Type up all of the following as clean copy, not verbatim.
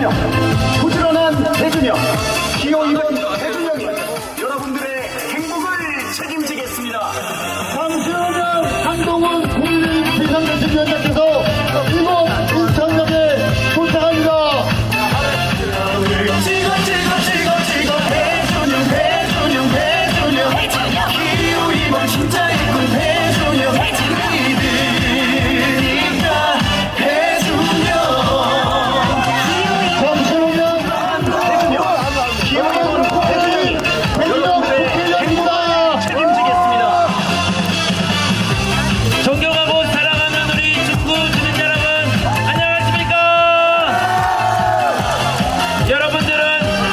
배준영, 부지런한 배준영, 기호 2번 배준영이 여러분들의 행복을 책임지겠습니다. 잠시만요. 한동훈 국민 비상대책위원장께서 이번 인천역에 도착합니다. 찍어 배준영 기호 2번 진짜 일꾼 배준영 믿으니까 배준영 잠시만요. 기호 2번 배준영이 여러분들의 행복을 책임지겠습니다. 존경하고 사랑하는 우리 중구 주민 여러분, 안녕하십니까? 여러분들은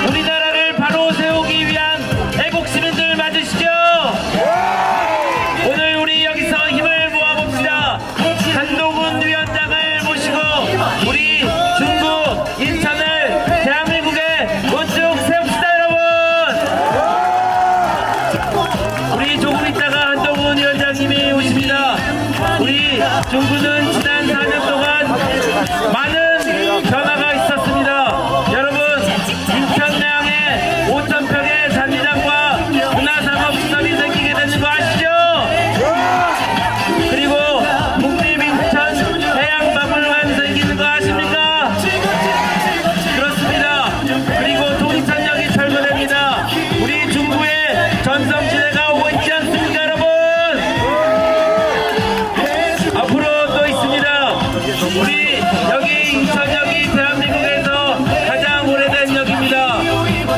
우리나라를 바로 세우기 위한 애국 시민들 맞으시죠? 오늘 우리 여기서 힘을 모아봅시다. 한동훈 위원장을 모시고 우리 중구, 인천을 대한민국에 우뚝 세웁시다, 여러분! 우리 조금 있다가 한동훈 위원장님이 오십니다. 우리 중구는 지난 4년 동안 많은 변화가 있었습니다. 여러분, 인천 내항에 5,000평의 잔디장과 문화상업시설이 생기게 되는 거 아시죠? 그리고 국립인천 해양박물관 생기는 거 아십니까? 그렇습니다. 그리고 동천역이 철거됩니다. 우리 중구에 전성시대가 오고 있지 않습니까, 여러분? 앞으로 또 있습니다. 우리 여기 인천역이 대한민국에서 가장 오래된 역입니다.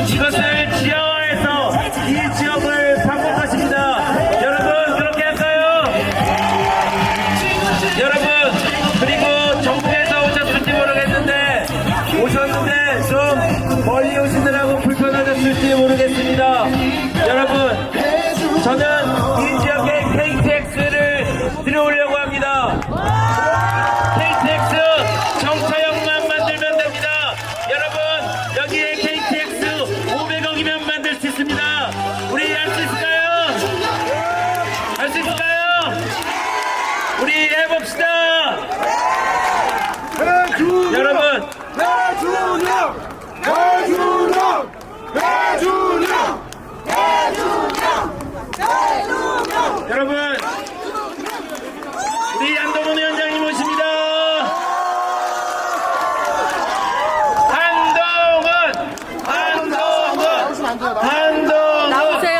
이것을 지하화해서 이 지역을 바꿀 것입니다. 여러분, 그렇게 할까요? 여러분, 그리고 전국에서 오셨을지 모르겠는데 오셨는데 좀 멀리 오시느라고 불편하셨을지 모르겠습니다. 여러분, 저는 이 지역에 KTX를 들여오려고 합니다. KTX 정차역만 만들면 됩니다. 여러분, 여기에 KTX 500억이면 만들 수 있습니다. 우리 할 수 있을까요? 할 수 있을까요? 우리 해봅시다. 여러분, 여러분, 우리 한동훈 위원장님 오십니다. 한동훈 나오세요.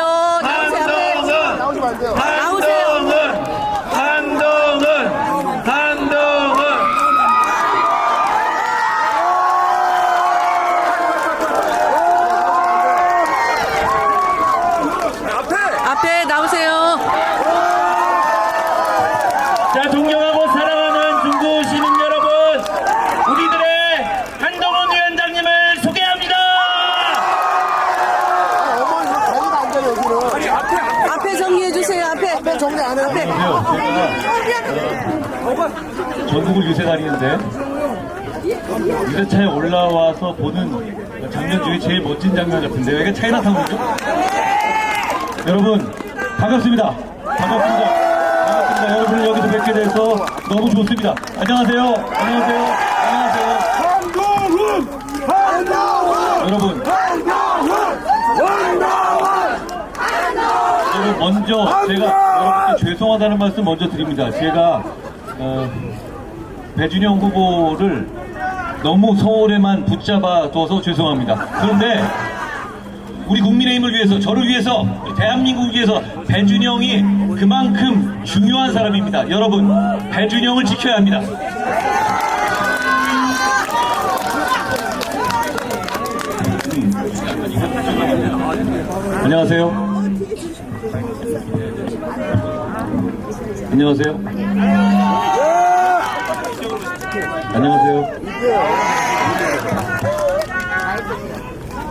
앞에 나오세요. 자, 존경하고 사랑하는 중구 시민 여러분, 우리들의 한동훈 위원장님을 소개합니다. 앞에 정리해 주세요. 앞에 정리 안 해요. 전국을 유세 다니는데 유세차에 올라와서 보는 장면 중에 제일 멋진 장면 같은데요. 이게 차이나타운이죠? 여러분 반갑습니다. 여러분을 여기서 뵙게 돼서 너무 좋습니다. 안녕하세요. 여러분 먼저 제가 여러분께 죄송하다는 말씀 먼저 드립니다. 제가 배준영 후보를 너무 서울에만 붙잡아 둬서 죄송합니다. 그런데 우리 국민의힘을 위해서, 저를 위해서, 대한민국을 위해서 배준영이 그만큼 중요한 사람입니다. 여러분, 배준영을 지켜야 합니다. 안녕하세요.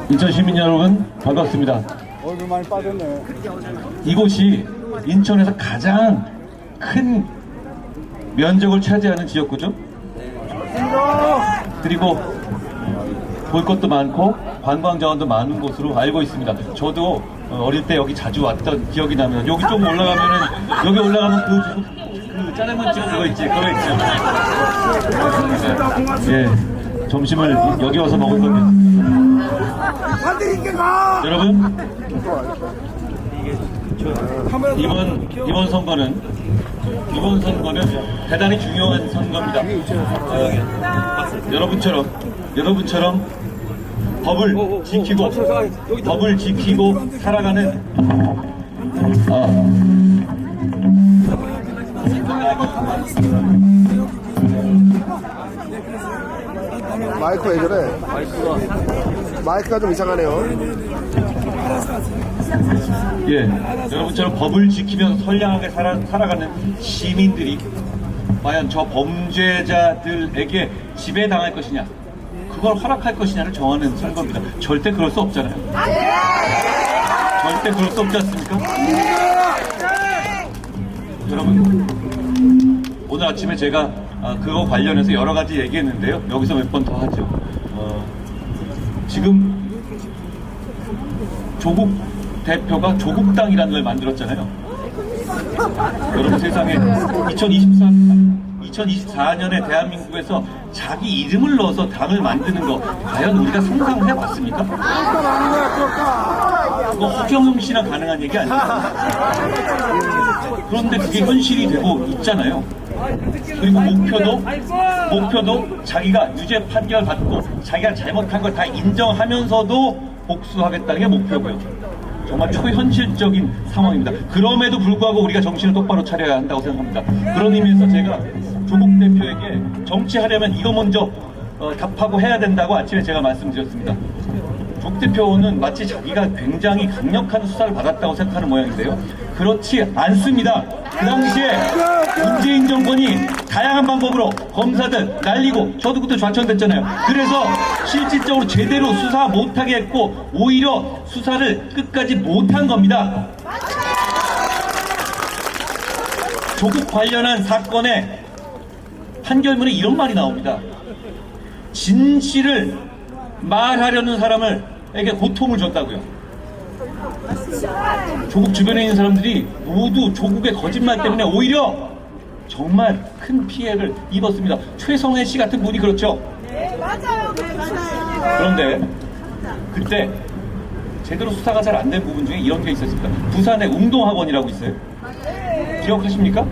인천 시민 여러분 반갑습니다. 얼굴 많이 빠졌네. 이곳이 인천에서 가장 큰 면적을 차지하는 지역구죠. 그리고 볼 것도 많고 관광 자원도 많은 곳으로 알고 있습니다. 저도 어릴 때 여기 자주 왔던 기억이 나면, 여기 좀 올라가면은, 여기 올라가면 그 짜장면 집 그거 있지, 그거 있죠. 예. 점심을 여기 와서 먹을 겁니다. 여러분, 이번 선거는 대단히 중요한 선거입니다. 여러분처럼 법을 지키고 살아가는 마이크 왜 저래? 마이크가 좀 이상하네요. 예, 여러분처럼 법을 지키면서 선량하게 살아가는 시민들이 과연 저 범죄자들에게 지배당할 것이냐, 그걸 허락할 것이냐를 정하는 선거입니다. 절대 그럴 수 없잖아요. 절대 그럴 수 없지 않습니까? 여러분, 오늘 아침에 제가 그거 관련해서 여러 가지 얘기했는데요. 여기서 몇 번 더 하죠. 지금 조국 대표가 조국당이라는 걸 만들었잖아요. 여러분, 세상에 2024년에 대한민국에서 자기 이름을 넣어서 당을 만드는 거 과연 우리가 상상을 해봤습니까? 그거 허경영 씨랑 가능한 얘기 아니에요? 그런데 그게 현실이 되고 있잖아요. 그리고 목표도 자기가 유죄 판결 받고 자기가 잘못한 걸 다 인정하면서도 복수하겠다는 게 목표고요. 정말 초현실적인 상황입니다. 그럼에도 불구하고 우리가 정신을 똑바로 차려야 한다고 생각합니다. 그런 의미에서 제가 조국 대표에게 정치하려면 이거 먼저 답하고 해야 된다고 아침에 제가 말씀드렸습니다. 조국 대표는 마치 자기가 굉장히 강력한 수사를 받았다고 생각하는 모양인데요. 그렇지 않습니다. 그 당시에 문재인 정권이 다양한 방법으로 검사들 날리고 저도 그때 좌천됐잖아요. 그래서 실질적으로 제대로 수사 못하게 했고 오히려 수사를 끝까지 못한 겁니다. 조국 관련한 사건의 판결문에 이런 말이 나옵니다. 진실을 말하려는 사람에게 고통을 줬다고요. 조국 주변에 있는 사람들이 모두 조국의 거짓말 때문에 오히려 정말 큰 피해를 입었습니다. 최성애 씨 같은 분이 그렇죠. 네, 맞아요. 그런데 그때 제대로 수사가 잘 안 된 부분 중에 이런 게 있었습니다. 부산에 웅동학원이라고 있어요. 기억하십니까?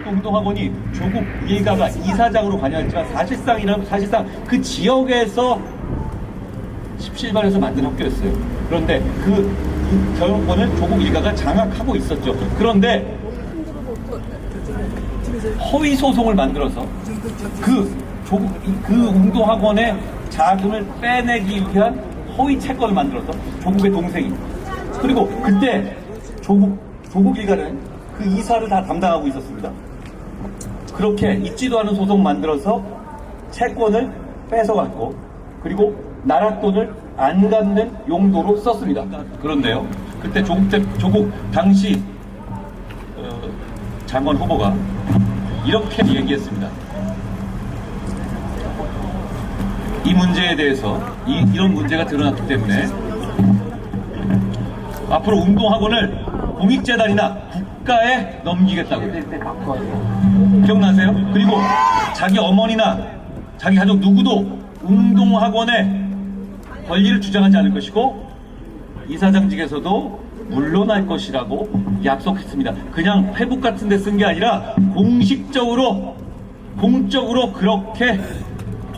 웅동학원이 조국 일가가 이사장으로 관여했지만 사실상 그 지역에서 17발에서 만든 학교였어요. 그런데 그 경영권을 조국 일가가 장악하고 있었죠. 그런데 허위 소송을 만들어서 그 웅동학원의 자금을 빼내기 위한 허위 채권을 만들어서 조국의 동생이, 그리고 그때 조국 일가는 그 이사를 다 담당하고 있었습니다. 그렇게 있지도 않은 소송 만들어서 채권을 뺏어갔고, 그리고 나라 돈을 안 갚는 용도로 썼습니다. 그런데요, 그때 조국 당시 장관 후보가 이렇게 얘기했습니다. 이 문제에 대해서 이런 문제가 드러났기 때문에 앞으로 웅동학원을 공익재단이나 국가에 넘기겠다고요. 기억나세요? 그리고 자기 어머니나 자기 가족 누구도 웅동학원의 권리를 주장하지 않을 것이고 이사장직에서도 물러날 것이라고 약속했습니다. 그냥 회복 같은 데 쓴 게 아니라 공식적으로 공적으로 그렇게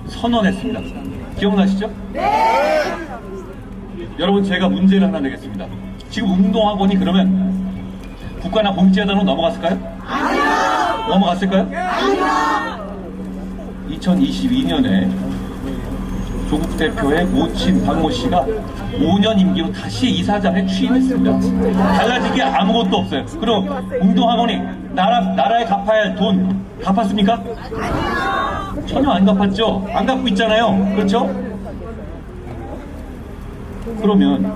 선언했습니다. 기억나시죠? 네! 여러분, 제가 문제를 하나 내겠습니다. 지금 웅동학원이 그러면 국가나 공익재단으로 넘어갔을까요? 아니요! 넘어갔을까요? 아니요! 2022년에 조국 대표의 모친 박모 씨가 5년 임기로 다시 이사장에 취임했습니다. 달라진 게 아무것도 없어요. 그럼 웅동학원이 나라에 갚아야 할 돈 갚았습니까? 전혀 안 갚았죠. 안 갚고 있잖아요. 그렇죠? 그러면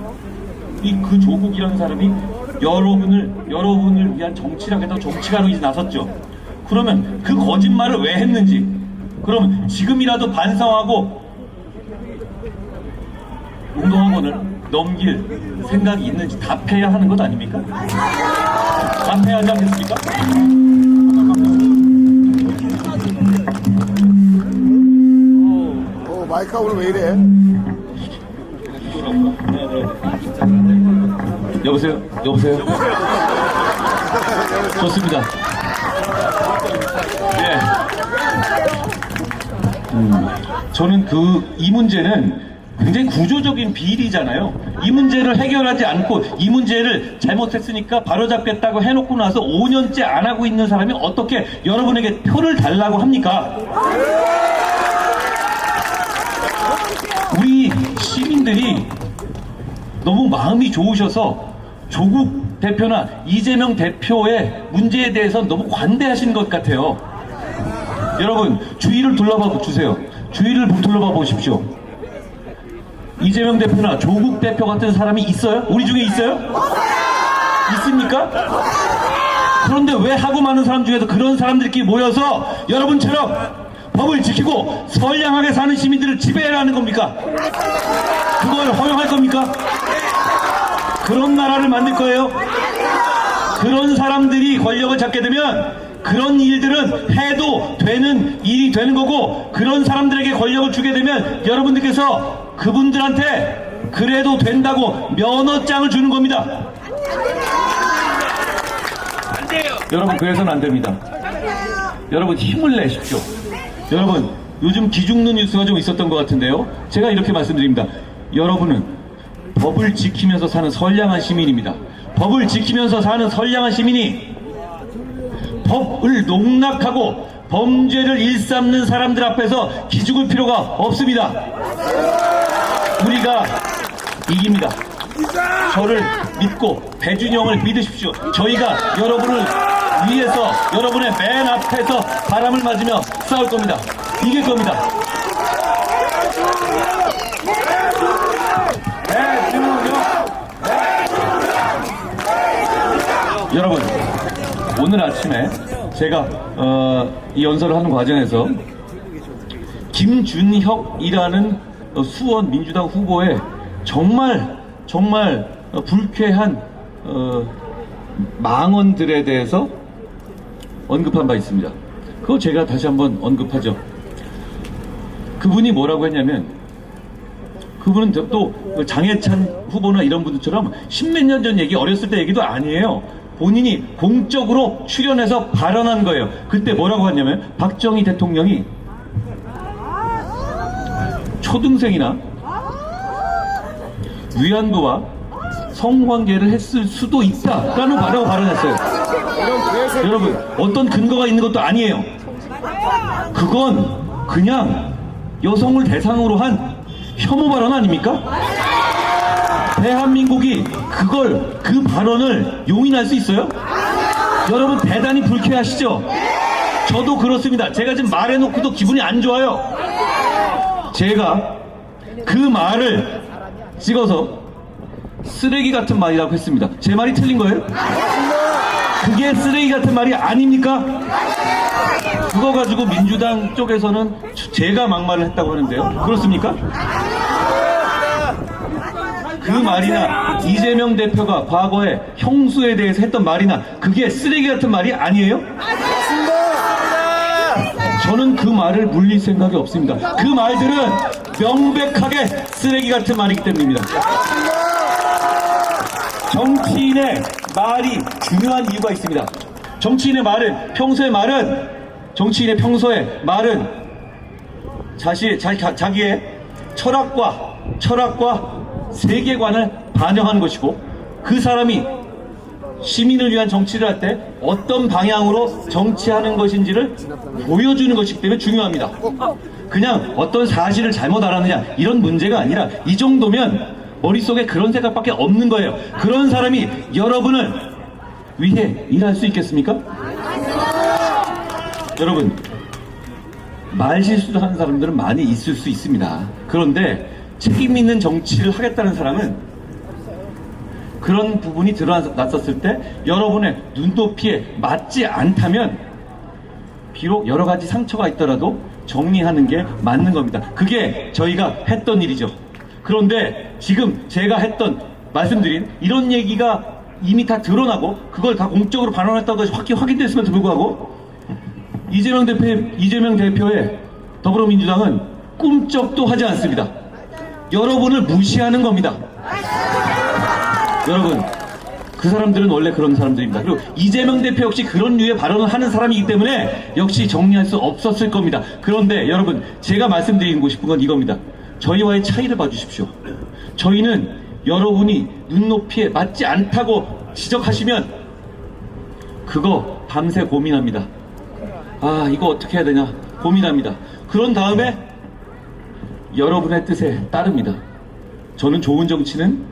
그 조국이라는 사람이 여러분을 위한 정치라고 해서 정치가로 이제 나섰죠. 그러면 그 거짓말을 왜 했는지, 그러면 지금이라도 반성하고 웅동학원을 넘길 생각이 있는지 답해야 하는 것 아닙니까? 답해야 하지 않겠습니까? 마이크가 오늘 왜 이래? 여보세요? 여보세요? 좋습니다. 예. 저는 이 문제는 굉장히 구조적인 비리잖아요. 이 문제를 해결하지 않고 이 문제를 잘못했으니까 바로잡겠다고 해놓고 나서 5년째 안 하고 있는 사람이 어떻게 여러분에게 표를 달라고 합니까? 우리 시민들이 너무 마음이 좋으셔서 조국 대표나 이재명 대표의 문제에 대해서 너무 관대하신 것 같아요. 여러분, 주위를 둘러봐 주세요. 주위를 둘러봐 보십시오. 이재명 대표나 조국 대표 같은 사람이 있어요? 우리 중에 있어요? 있습니까? 그런데 왜 하고 많은 사람 중에서 그런 사람들끼리 모여서 여러분처럼 법을 지키고 선량하게 사는 시민들을 지배하는 겁니까? 그걸 허용할 겁니까? 그런 나라를 만들 거예요? 그런 사람들이 권력을 잡게 되면 그런 일들은 해도 되는 일이 되는 거고, 그런 사람들에게 권력을 주게 되면 여러분들께서 그분들한테 그래도 된다고 면허장을 주는 겁니다. 안 돼요. 여러분, 그래서는 안 됩니다. 여러분, 힘을 내십시오. 여러분, 요즘 기죽는 뉴스가 좀 있었던 것 같은데요. 제가 이렇게 말씀드립니다. 여러분은 법을 지키면서 사는 선량한 시민입니다. 법을 지키면서 사는 선량한 시민이 법을 농락하고 범죄를 일삼는 사람들 앞에서 기죽을 필요가 없습니다. 우리가 이깁니다. 저를 믿고 배준영을 믿으십시오. 저희가 여러분을 위해서, 여러분의 맨 앞에서 바람을 맞으며 싸울 겁니다. 이길 겁니다. 여러분, 오늘 아침에 제가 이 연설을 하는 과정에서 김준혁이라는 수원 민주당 후보의 정말 불쾌한 망언들에 대해서 언급한 바 있습니다. 그거 제가 다시 한번 언급하죠. 그분이 뭐라고 했냐면, 그분은 또 장해찬 후보나 이런 분들처럼 십몇 년 전 얘기, 어렸을 때 얘기도 아니에요. 본인이 공적으로 출연해서 발언한 거예요. 그때 뭐라고 했냐면, 박정희 대통령이 초등생이나 위안부와 성관계를 했을 수도 있다라는 말하고 발언했어요. 여러분, 어떤 근거가 있는 것도 아니에요. 그건 그냥 여성을 대상으로 한 혐오 발언 아닙니까? 대한민국이 그 발언을 용인할 수 있어요? 여러분, 대단히 불쾌하시죠? 저도 그렇습니다. 제가 지금 말해놓고도 기분이 안 좋아요. 제가 그 말을 찍어서 쓰레기 같은 말이라고 했습니다. 제 말이 틀린 거예요? 그게 쓰레기 같은 말이 아닙니까? 그거 가지고 민주당 쪽에서는 제가 막말을 했다고 하는데요. 그렇습니까? 그 말이나 이재명 대표가 과거에 형수에 대해서 했던 말이나 그게 쓰레기 같은 말이 아니에요? 저는 그 말을 물릴 생각이 없습니다. 그 말들은 명백하게 쓰레기 같은 말이기 때문입니다. 정치인의 말이 중요한 이유가 있습니다. 정치인의 평소의 말은 자기의 철학과 세계관을 반영하는 것이고, 그 사람이 시민을 위한 정치를 할 때 어떤 방향으로 정치하는 것인지를 보여주는 것이기 때문에 중요합니다. 그냥 어떤 사실을 잘못 알았느냐 이런 문제가 아니라, 이 정도면 머릿속에 그런 생각밖에 없는 거예요. 그런 사람이 여러분을 위해 일할 수 있겠습니까? 여러분, 말실수를 하는 사람들은 많이 있을 수 있습니다. 그런데 책임 있는 정치를 하겠다는 사람은 그런 부분이 드러났었을 때 여러분의 눈높이에 맞지 않다면 비록 여러 가지 상처가 있더라도 정리하는 게 맞는 겁니다. 그게 저희가 했던 일이죠. 그런데 지금 제가 말씀드린 이런 얘기가 이미 다 드러나고 그걸 다 공적으로 발언했다고 확인됐음에도 불구하고 이재명 대표의 더불어민주당은 꿈쩍도 하지 않습니다. 여러분을 무시하는 겁니다. 여러분, 그 사람들은 원래 그런 사람들입니다. 그리고 이재명 대표 역시 그런 류의 발언을 하는 사람이기 때문에 역시 정리할 수 없었을 겁니다. 그런데 여러분, 제가 말씀드리고 싶은 건 이겁니다. 저희와의 차이를 봐주십시오. 저희는 여러분이 눈높이에 맞지 않다고 지적하시면 그거 밤새 고민합니다. 아, 이거 어떻게 해야 되냐 고민합니다. 그런 다음에 여러분의 뜻에 따릅니다. 저는 좋은 정치는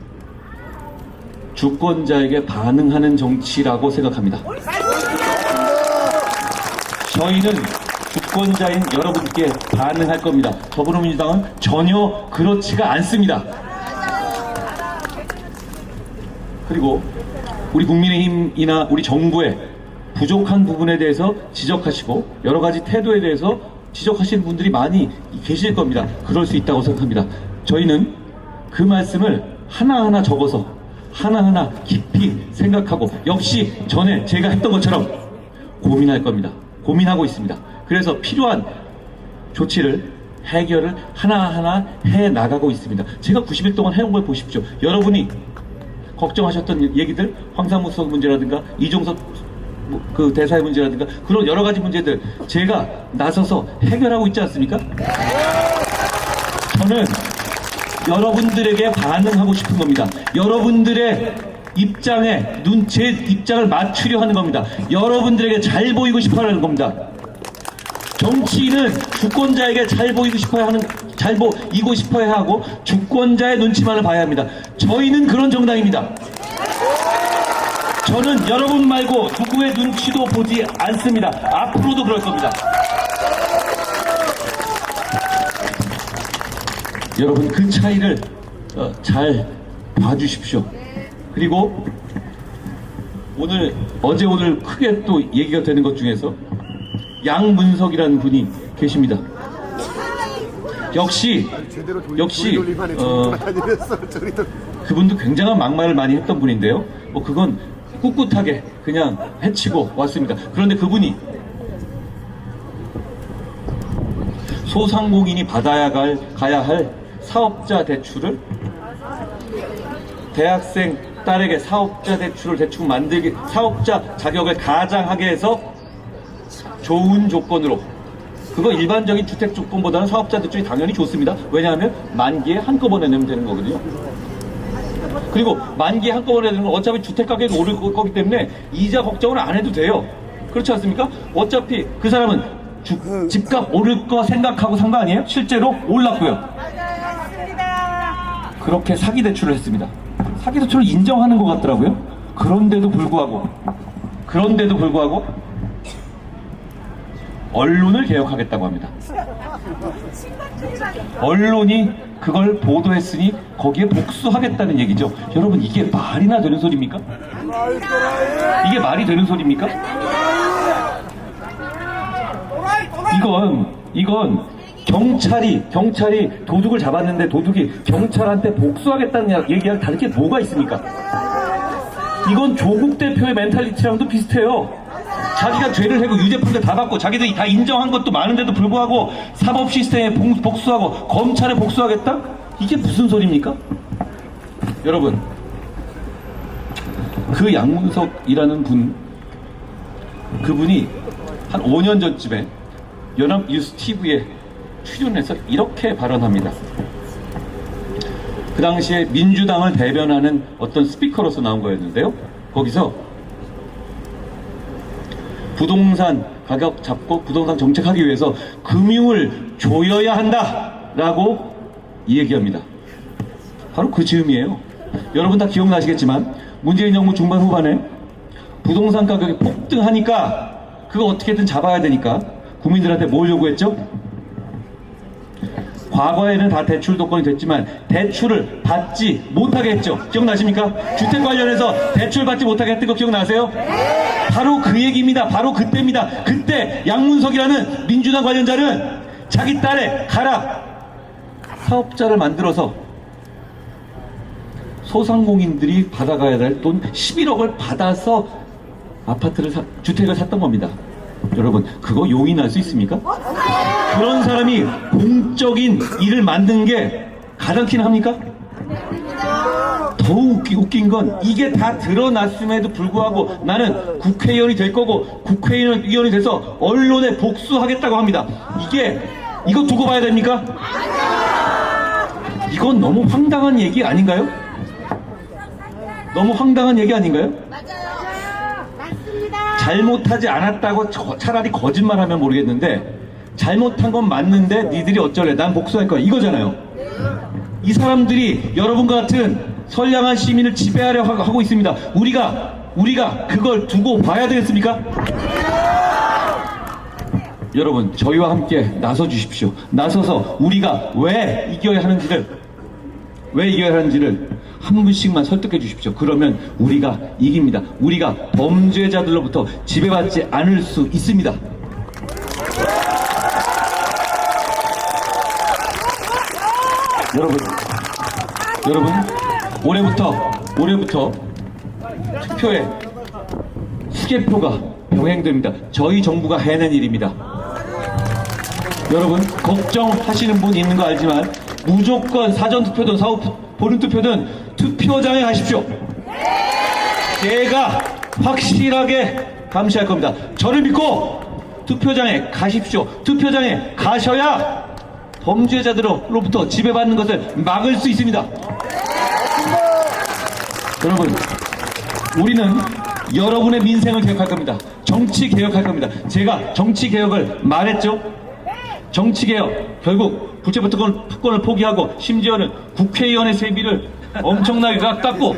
주권자에게 반응하는 정치라고 생각합니다. 저희는 주권자인 여러분께 반응할 겁니다. 더불어민주당은 전혀 그렇지가 않습니다. 그리고 우리 국민의힘이나 우리 정부의 부족한 부분에 대해서 지적하시고 여러 가지 태도에 대해서 지적하시는 분들이 많이 계실 겁니다. 그럴 수 있다고 생각합니다. 저희는 그 말씀을 하나하나 적어서 하나하나 깊이 생각하고 역시 전에 제가 했던 것처럼 고민할 겁니다. 고민하고 있습니다. 그래서 필요한 조치를 해결을 하나하나 해나가고 있습니다. 제가 90일 동안 해온 걸 보십시오. 여러분이 걱정하셨던 얘기들, 황상무 수석 문제라든가 이종석 그 대사의 문제라든가 그런 여러 가지 문제들 제가 나서서 해결하고 있지 않습니까? 저는 여러분들에게 반응하고 싶은 겁니다. 여러분들의 입장에 제 입장을 맞추려 하는 겁니다. 여러분들에게 잘 보이고 싶어 하는 겁니다. 정치인은 주권자에게 잘 보이고 싶어야 하고 주권자의 눈치만을 봐야 합니다. 저희는 그런 정당입니다. 저는 여러분 말고 누구의 눈치도 보지 않습니다. 앞으로도 그럴 겁니다. 여러분, 그 차이를 잘 봐주십시오. 그리고 어제 오늘 크게 또 얘기가 되는 것 중에서 양문석이라는 분이 계십니다. 역시 그분도 굉장한 막말을 많이 했던 분인데요. 그건 꿋꿋하게 그냥 해치고 왔습니다. 그런데 그분이 소상공인이 가야 할 사업자 대출을 대학생 딸에게 사업자 대출을 대충 만들기, 사업자 자격을 가장하게 해서 좋은 조건으로, 그거 일반적인 주택 조건보다는 사업자 대출이 당연히 좋습니다. 왜냐하면 만기에 한꺼번에 내면 되는 거거든요. 그리고 만기에 한꺼번에 내는 건 어차피 주택 가격이 오를 거기 때문에 이자 걱정을 안 해도 돼요. 그렇지 않습니까? 어차피 그 사람은 집값 오를 거 생각하고 산 거 아니에요? 실제로 올랐고요. 그렇게 사기 대출을 했습니다. 사기 대출을 인정하는 것 같더라고요. 그런데도 불구하고 언론을 개혁하겠다고 합니다. 언론이 그걸 보도했으니 거기에 복수하겠다는 얘기죠. 여러분, 이게 말이나 되는 소리입니까? 이게 말이 되는 소리입니까? 이건 경찰이 도둑을 잡았는데 도둑이 경찰한테 복수하겠다는 얘기랑 다른 게 뭐가 있습니까? 이건 조국 대표의 멘탈리티랑도 비슷해요. 자기가 죄를 해고 유죄 판결 다 받고 자기들이 다 인정한 것도 많은데도 불구하고 사법 시스템에 복수하고 검찰에 복수하겠다? 이게 무슨 소리입니까? 여러분, 그 양문석이라는 그분이 한 5년 전쯤에 연합뉴스 TV에 출연해서 이렇게 발언합니다. 그 당시에 민주당을 대변하는 어떤 스피커로서 나온 거였는데요. 거기서 부동산 가격 잡고 부동산 정책하기 위해서 금융을 조여야 한다라고 얘기합니다. 바로 그 즈음이에요. 여러분 다 기억나시겠지만 문재인 정부 중반 후반에 부동산 가격이 폭등하니까 그거 어떻게든 잡아야 되니까 국민들한테 뭘 요구했죠? 과거에는 다 대출 도건이 됐지만 대출을 받지 못하게 했죠. 기억나십니까? 주택 관련해서 대출 받지 못하게 했던 거 기억나세요? 바로 그 얘기입니다. 바로 그때입니다. 그때 양문석이라는 민주당 관련자는 자기 딸의 가라 사업자를 만들어서 소상공인들이 받아가야 될 돈 11억을 받아서 주택을 샀던 겁니다. 여러분, 그거 용인할 수 있습니까? 그런 사람이 공적인 일을 만든 게 가당키나 합니까? 더욱 웃긴 건 이게 다 드러났음에도 불구하고 나는 국회의원이 될 거고 국회의원이 돼서 언론에 복수하겠다고 합니다. 이거 두고 봐야 됩니까? 이건 너무 황당한 얘기 아닌가요? 너무 황당한 얘기 아닌가요? 잘못하지 않았다고 차라리 거짓말하면 모르겠는데 잘못한 건 맞는데 니들이 어쩔래? 난 복수할 거야. 이거잖아요. 이 사람들이 여러분과 같은 선량한 시민을 지배하려 하고 있습니다. 우리가 그걸 두고 봐야 되겠습니까? 여러분, 저희와 함께 나서 주십시오. 나서서 우리가 왜 이겨야 하는지를 한 분씩만 설득해 주십시오. 그러면 우리가 이깁니다. 우리가 범죄자들로부터 지배받지 않을 수 있습니다. 여러분, 올해부터 투표에 수개표가 병행됩니다. 저희 정부가 해낸 일입니다. 여러분, 걱정하시는 분 있는 거 알지만 무조건 사전투표든 보름투표든 투표장에 가십시오. 제가 확실하게 감시할 겁니다. 저를 믿고 투표장에 가십시오. 투표장에 가셔야 범죄자들로부터 지배받는 것을 막을 수 있습니다. 여러분, 우리는 여러분의 민생을 개혁할 겁니다. 정치 개혁할 겁니다. 제가 정치 개혁을 말했죠? 정치 개혁, 결국 불체포 특권을 포기하고 심지어는 국회의원의 세비를 엄청나게 깎고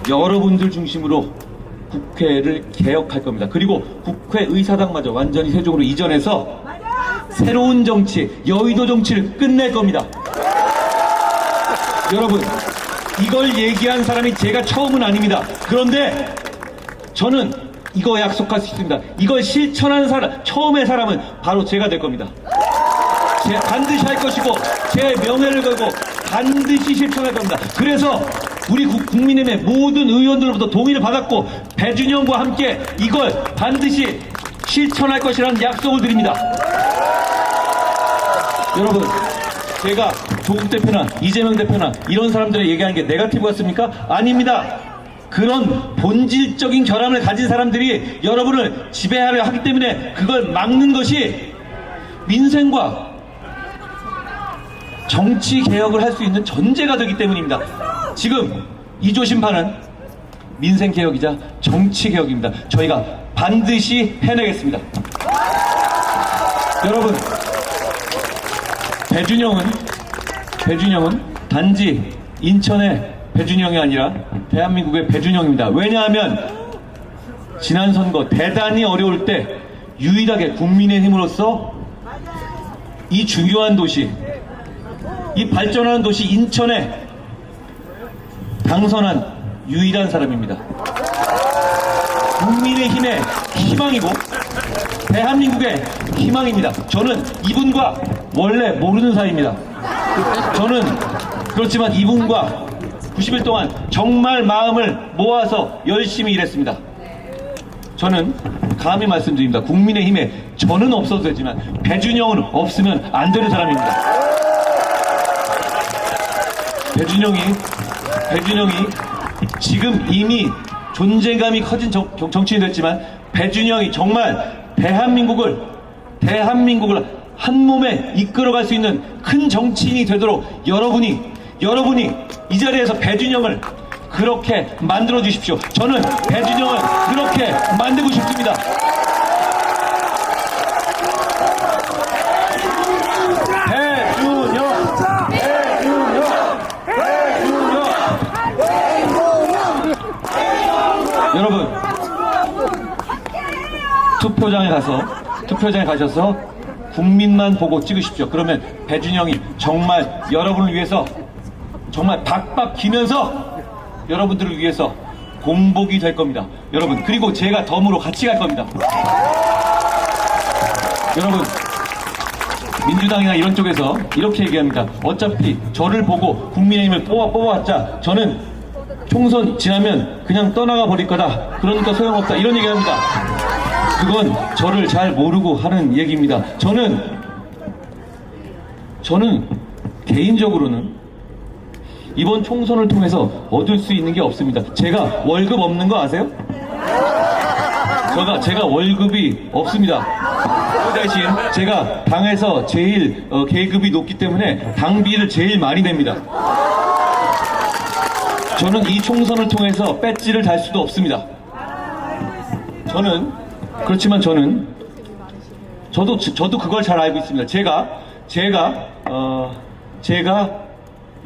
여러분들 중심으로 국회를 개혁할 겁니다. 그리고 국회의사당마저 완전히 세종으로 이전해서 새로운 정치, 여의도 정치를 끝낼 겁니다. 여러분, 이걸 얘기한 사람이 제가 처음은 아닙니다. 그런데 저는 이거 약속할 수 있습니다. 이걸 실천한 처음의 사람은 바로 제가 될 겁니다. 반드시 할 것이고 제 명예를 걸고 반드시 실천할 겁니다. 그래서 우리 국민의힘의 모든 의원들로부터 동의를 받았고 배준영과 함께 이걸 반드시 실천할 것이라는 약속을 드립니다. 여러분, 제가 조국 대표나 이재명 대표나 이런 사람들의 얘기하는 게 네거티브 같습니까? 아닙니다. 그런 본질적인 결함을 가진 사람들이 여러분을 지배하려 하기 때문에 그걸 막는 것이 민생과 정치 개혁을 할 수 있는 전제가 되기 때문입니다. 지금 이조 심판은 민생 개혁이자 정치 개혁입니다. 저희가 반드시 해내겠습니다. 여러분, 배준영은 단지 인천의 배준영이 아니라 대한민국의 배준영입니다. 왜냐하면 지난 선거 대단히 어려울 때 유일하게 국민의힘으로서 이 중요한 도시, 이 발전하는 도시 인천에 당선한 유일한 사람입니다. 국민의힘의 희망이고 대한민국의 희망입니다. 저는 이분과 원래 모르는 사이입니다. 저는 그렇지만 이분과 90일 동안 정말 마음을 모아서 열심히 일했습니다. 저는 감히 말씀드립니다. 국민의힘에 저는 없어도 되지만 배준영은 없으면 안 되는 사람입니다. 배준영이 지금 이미 존재감이 커진 정치인이 됐지만 배준영이 정말 대한민국을 한 몸에 이끌어갈 수 있는 큰 정치인이 되도록 여러분이 이 자리에서 배준영을 그렇게 만들어 주십시오. 저는 배준영을 그렇게 만들고 싶습니다. 여러분, 투표장에 가셔서 국민만 보고 찍으십시오. 그러면 배준영이 정말 여러분을 위해서 정말 박박 기면서 여러분들을 위해서 공복이 될 겁니다. 여러분, 그리고 제가 덤으로 같이 갈 겁니다. 여러분, 민주당이나 이런 쪽에서 이렇게 얘기합니다. 어차피 저를 보고 국민의힘을 뽑아왔자 저는 총선 지나면 그냥 떠나가 버릴 거다. 그러니까 소용없다. 이런 얘기합니다. 그건 저를 잘 모르고 하는 얘기입니다. 저는 개인적으로는 이번 총선을 통해서 얻을 수 있는 게 없습니다. 제가 월급 없는 거 아세요? 제가 월급이 없습니다. 그 대신 제가 당에서 제일 계급이 높기 때문에 당비를 제일 많이 냅니다. 저는 이 총선을 통해서 배지를 달 수도 없습니다. 그렇지만 저도 그걸 잘 알고 있습니다. 제가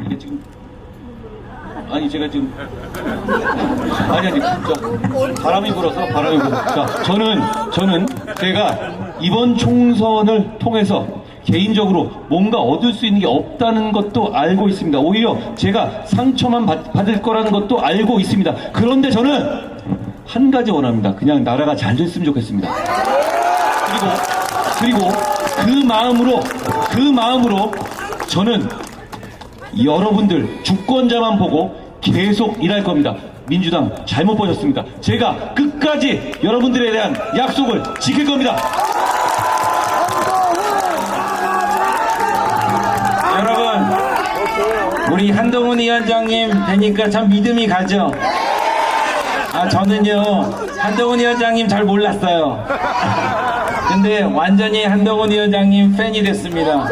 이게 지금 제가 지금 바람이 불어서. 자, 저는 제가 이번 총선을 통해서 개인적으로 뭔가 얻을 수 있는 게 없다는 것도 알고 있습니다. 오히려 제가 상처만 받을 거라는 것도 알고 있습니다. 그런데 저는 한 가지 원합니다. 그냥 나라가 잘 됐으면 좋겠습니다. 그리고 그 마음으로 저는 여러분들 주권자만 보고 계속 일할 겁니다. 민주당 잘못 보셨습니다. 제가 끝까지 여러분들에 대한 약속을 지킬 겁니다. 여러분, 우리 한동훈 위원장님 뵈니까 참 믿음이 가죠. 저는요 한동훈 위원장님 잘 몰랐어요. 근데 완전히 한동훈 위원장님 팬이 됐습니다.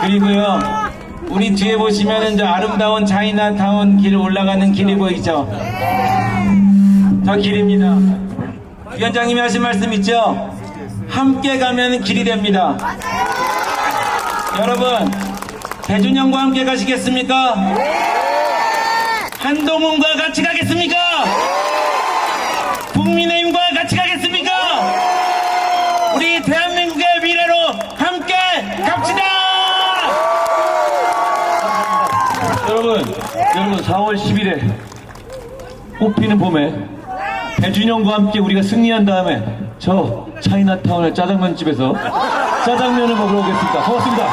그리고요 우리 뒤에 보시면은 저 아름다운 차이나타운 길 올라가는 길이 보이죠? 저 길입니다. 위원장님이 하신 말씀 있죠? 함께 가면 길이 됩니다. 여러분, 배준영과 함께 가시겠습니까? 한동훈과 같이 가겠습니까? 국민의힘과 같이 가겠습니까? 우리 대한민국의 미래로 함께 갑시다! 여러분 4월 10일에 꽃피는 봄에 배준영과 함께 우리가 승리한 다음에 저 차이나타운의 짜장면집에서 짜장면을 먹으러 오겠습니다. 고맙습니다.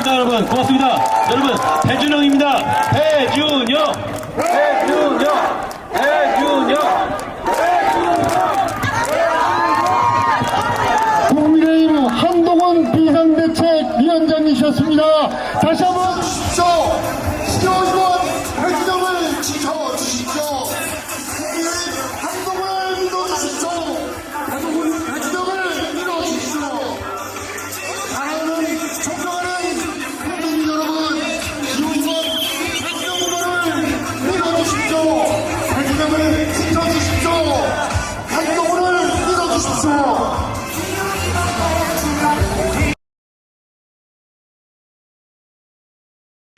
여러분 고맙습니다. 여러분 배준영입니다. 배준영. 국민의힘 한동훈 비상대책위원장이셨습니다. 다시 한번